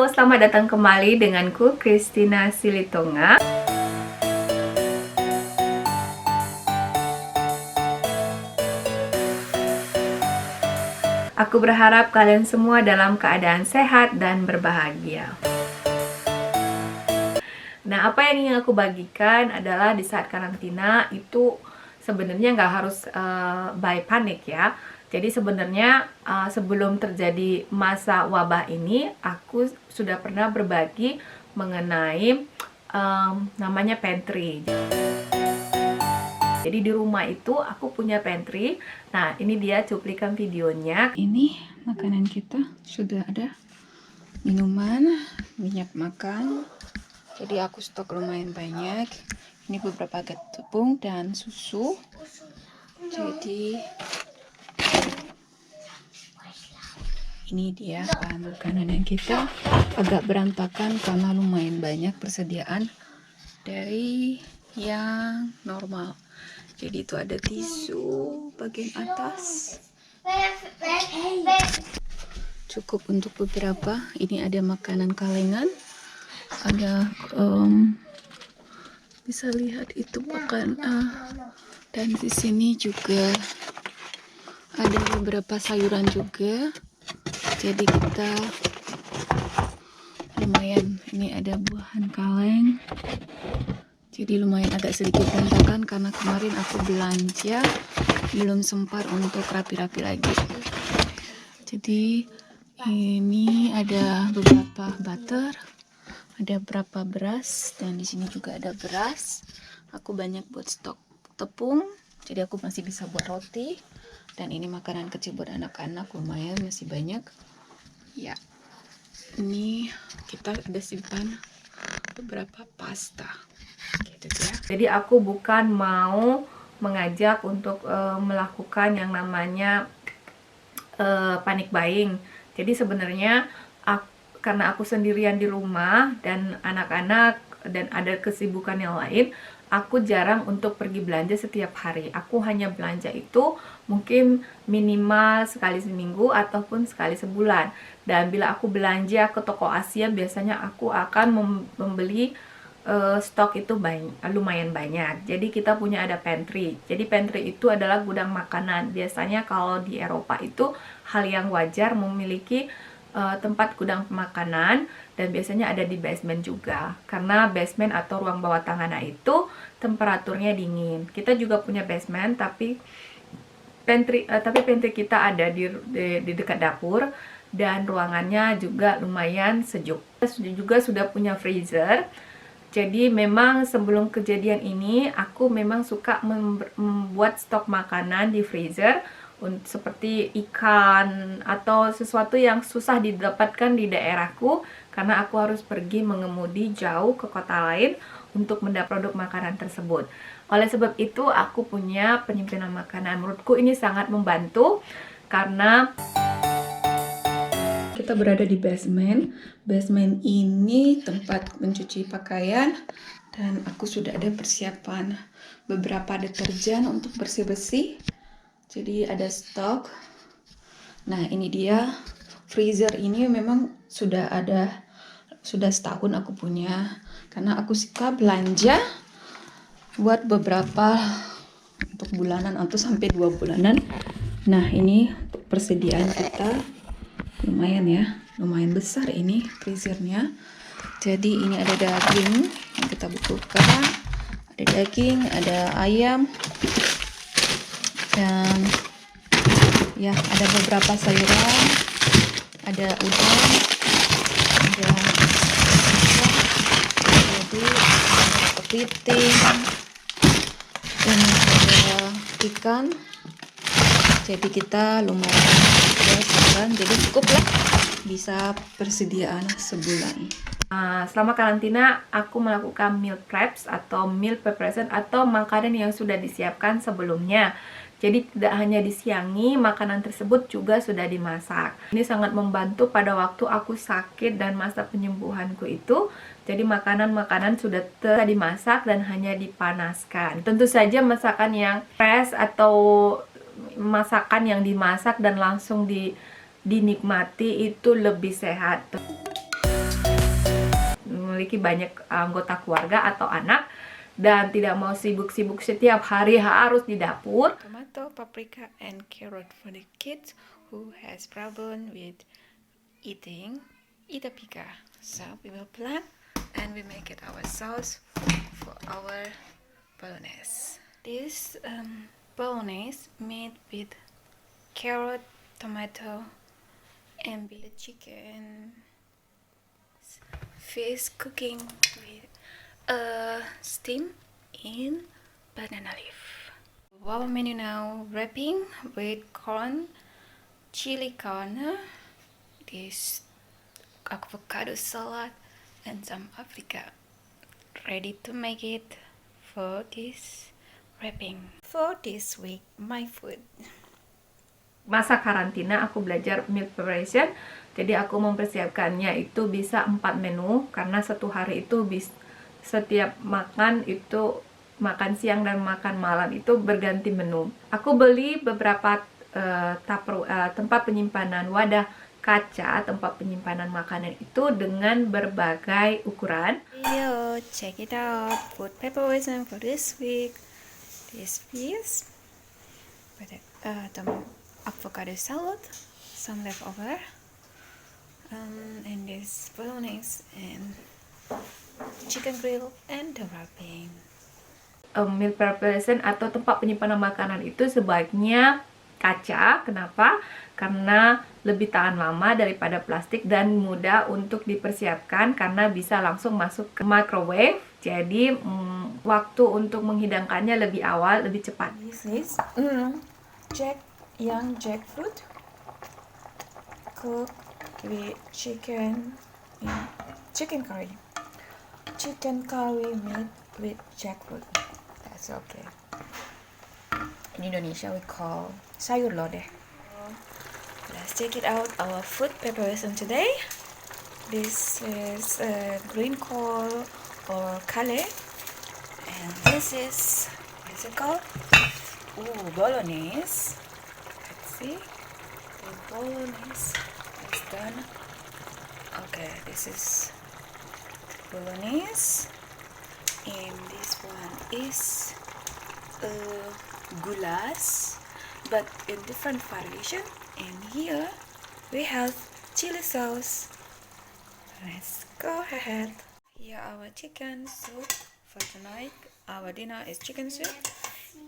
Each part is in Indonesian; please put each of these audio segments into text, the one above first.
selamat datang kembali denganku Christina Silitonga. Aku berharap kalian semua dalam keadaan sehat dan berbahagia. Nah, apa yang ingin aku bagikan adalah di saat karantina itu sebenarnya nggak harus by panic ya. Jadi sebenarnya sebelum terjadi masa wabah ini, aku sudah pernah berbagi mengenai namanya pantry. Jadi di rumah itu aku punya pantry. Nah, ini dia cuplikan videonya. Ini makanan kita sudah ada, minuman, minyak makan. Jadi aku stok lumayan banyak. Ini beberapa tepung dan susu. Jadi ini dia bahan makanan yang kita agak berantakan karena lumayan banyak persediaan dari yang normal. Jadi itu ada tisu bagian atas, cukup untuk beberapa. Ini ada makanan kalengan, ada bisa lihat itu makan dan di sini juga ada beberapa sayuran juga. Jadi kita lumayan, ini ada buahan kaleng. Jadi lumayan agak sedikit berantakan karena kemarin aku belanja belum sempat untuk rapi-rapi lagi. Jadi ini ada beberapa butter, ada beberapa beras, dan di sini juga ada beras. Aku banyak buat stok tepung, jadi aku masih bisa buat roti. Dan ini makanan kecil buat anak-anak, lumayan masih banyak. Ya, ini kita ada simpan beberapa pasta. Gitu ya. Jadi aku bukan mau mengajak untuk melakukan yang namanya panic buying. Jadi sebenarnya karena aku sendirian di rumah dan anak-anak dan ada kesibukan yang lain, aku jarang untuk pergi belanja setiap hari. Aku hanya belanja itu mungkin minimal sekali seminggu ataupun sekali sebulan. Dan bila aku belanja ke toko Asia, biasanya aku akan membeli stok itu lumayan banyak. Jadi kita punya ada pantry. Jadi pantry itu adalah gudang makanan. Biasanya kalau di Eropa itu hal yang wajar memiliki tempat gudang makanan, dan biasanya ada di basement juga. Karena basement atau ruang bawah tanah itu temperaturnya dingin. Kita juga punya basement, tapi pantry kita ada di dekat dapur, dan ruangannya juga lumayan sejuk. Kita juga sudah punya freezer. Jadi memang sebelum kejadian ini aku memang suka membuat stok makanan di freezer seperti ikan atau sesuatu yang susah didapatkan di daerahku, karena aku harus pergi mengemudi jauh ke kota lain untuk mendapat produk makanan tersebut. Oleh sebab itu aku punya penyimpanan makanan. Menurutku ini sangat membantu karena kita berada di basement. Basement ini tempat mencuci pakaian, dan aku sudah ada persiapan beberapa deterjen untuk bersih-bersih. Jadi ada stok. Nah, ini dia freezer ini memang sudah setahun aku punya, karena aku suka belanja buat beberapa untuk bulanan atau sampai 2 bulanan. Nah, ini persediaan kita lumayan ya, lumayan besar ini freezernya. Jadi ini ada daging yang kita butuhkan, ada daging, ada ayam, dan ya ada beberapa sayuran, ada udang, ada jadi ada kepiting, dan ada ikan. Jadi kita lumayan ya, jadi cukup lah, bisa persediaan sebulan. Selama karantina aku melakukan meal preps atau meal preparation atau makanan yang sudah disiapkan sebelumnya. Jadi tidak hanya disiangi, makanan tersebut juga sudah dimasak. Ini sangat membantu pada waktu aku sakit dan masa penyembuhanku itu. Jadi makanan-makanan sudah dimasak dan hanya dipanaskan. Tentu saja masakan yang fresh atau masakan yang dimasak dan langsung dinikmati itu lebih sehat. memiliki banyak anggota keluarga atau anak dan tidak mau sibuk-sibuk setiap hari harus di dapur. Tomato, paprika, and carrot for the kids who has problem with eating itapika. So we will plant and we make it our sauce for our bolognese. This bolognese made with carrot, tomato, and the chicken, fish cooking with steam in banana leaf. Our menu now wrapping with corn, chili corn, this avocado salad, and some paprika. Ready to make it for this wrapping. For this week, my food. Masa karantina aku belajar meal preparation, jadi aku mempersiapkannya itu bisa 4 menu karena satu hari itu setiap makan itu makan siang dan makan malam itu berganti menu. Aku beli beberapa tempat penyimpanan wadah kaca, tempat penyimpanan makanan itu dengan berbagai ukuran. Yo, check it out. Food preparation for this week. This piece, the avocado salad, some leftover, and this bolognese and chicken grill and the wrapping. Meal preparation atau tempat penyimpanan makanan itu sebaiknya kaca. Kenapa? Karena lebih tahan lama daripada plastik dan mudah untuk dipersiapkan karena bisa langsung masuk ke microwave. Jadi waktu untuk menghidangkannya lebih awal, lebih cepat. This is young jackfruit cooked with chicken curry. Chicken curry made with jackfruit. That's okay. In Indonesia we call sayur lodeh. Let's check it out. Our food preparation today. This is green col or kale, and this is what is it called? Ooh, bolognese. Let's see. The bolognese is done. Okay, this is bolognese, and this one is goulash, but in different variation. And here we have chili sauce. Let's go ahead. Here our chicken soup for tonight. Our dinner is chicken soup,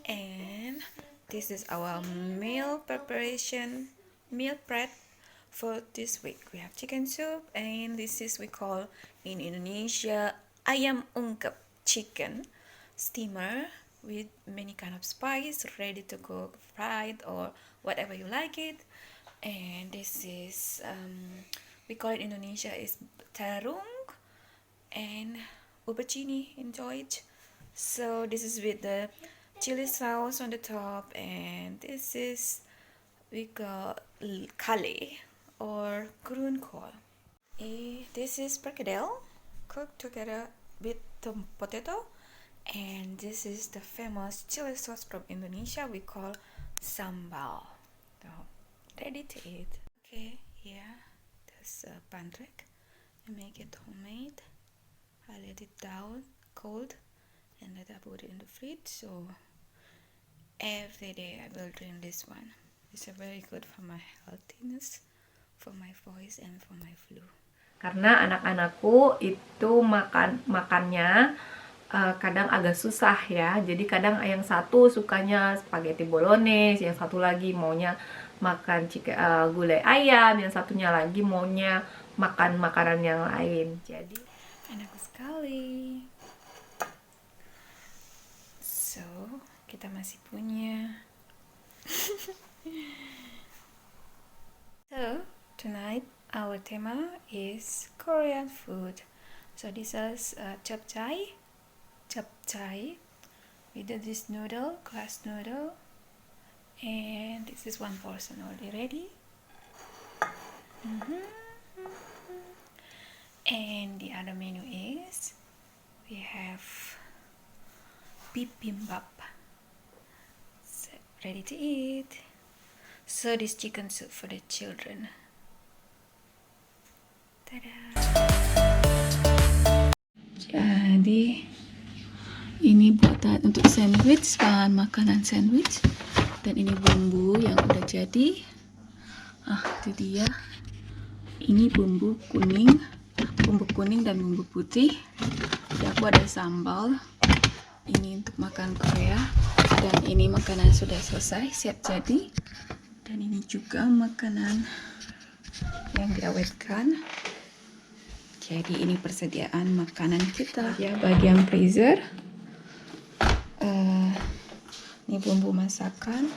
and this is our meal preparation, meal prep for this week. We have chicken soup, and this is we call in Indonesia ayam ungkep, chicken steamer with many kind of spice, ready to cook, fried or whatever you like it. And this is we call it in Indonesia is terung and ubecini in Deutsch. So this is with the chili sauce on the top, and this is we call kale or grünkohl. This is perkedel cooked together with the potato, and this is the famous chili sauce from Indonesia we call sambal. So, ready to eat. Okay, here there's a bandrek. I make it homemade. I let it down cold and then I put it in the fridge. So every day I will drink this one. It's very good for my healthiness, for my voice, and for my flu. Karena anak-anakku itu makannya kadang agak susah ya. Jadi kadang yang satu sukanya spaghetti bolognese, yang satu lagi maunya makan gulai ayam, yang satunya lagi maunya makan makanan yang lain. Jadi enak sekali. So, kita masih punya. So, tonight our tema is Korean food. So this is japchae with this noodle, glass noodle, and this is one portion already ready. And the other menu is we have bibimbap. So, ready to eat. So this chicken soup for the children. Ta-da! Jadi ini buatan untuk sandwich, bahan makanan sandwich. Dan ini bumbu yang udah jadi. Itu dia. Ini bumbu kuning dan bumbu putih. Jadi aku ada sambal. Ini untuk makan Korea. Dan ini makanan sudah selesai, siap jadi. Dan ini juga makanan yang diawetkan. Jadi ini persediaan makanan kita. Ya, bagian freezer. Ini bumbu masakan.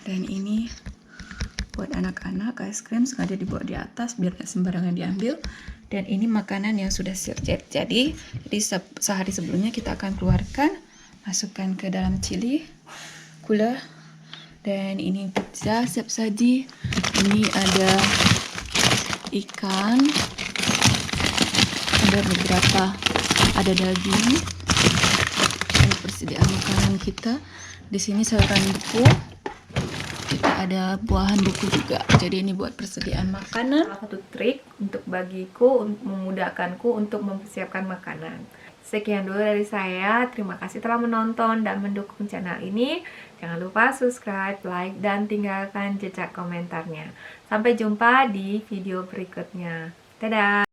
Dan ini buat anak-anak, es krim sengaja dibawa di atas biar gak sembarangan diambil. Dan ini makanan yang sudah siap jadi sehari sebelumnya kita akan keluarkan, masukkan ke dalam chili cooler. Dan ini pizza siap saji. Ini ada ikan, ada beberapa, ada daging. Ini persediaan makanan kita. Di sini sayuran beku. Kita ada buahan buku juga. Jadi ini buat persediaan makanan. Salah satu trik untuk bagiku, memudahkanku untuk mempersiapkan makanan. Sekian dulu dari saya. Terima kasih telah menonton dan mendukung channel ini. Jangan lupa subscribe, like, dan tinggalkan jejak komentarnya. Sampai jumpa di video berikutnya. Dadah!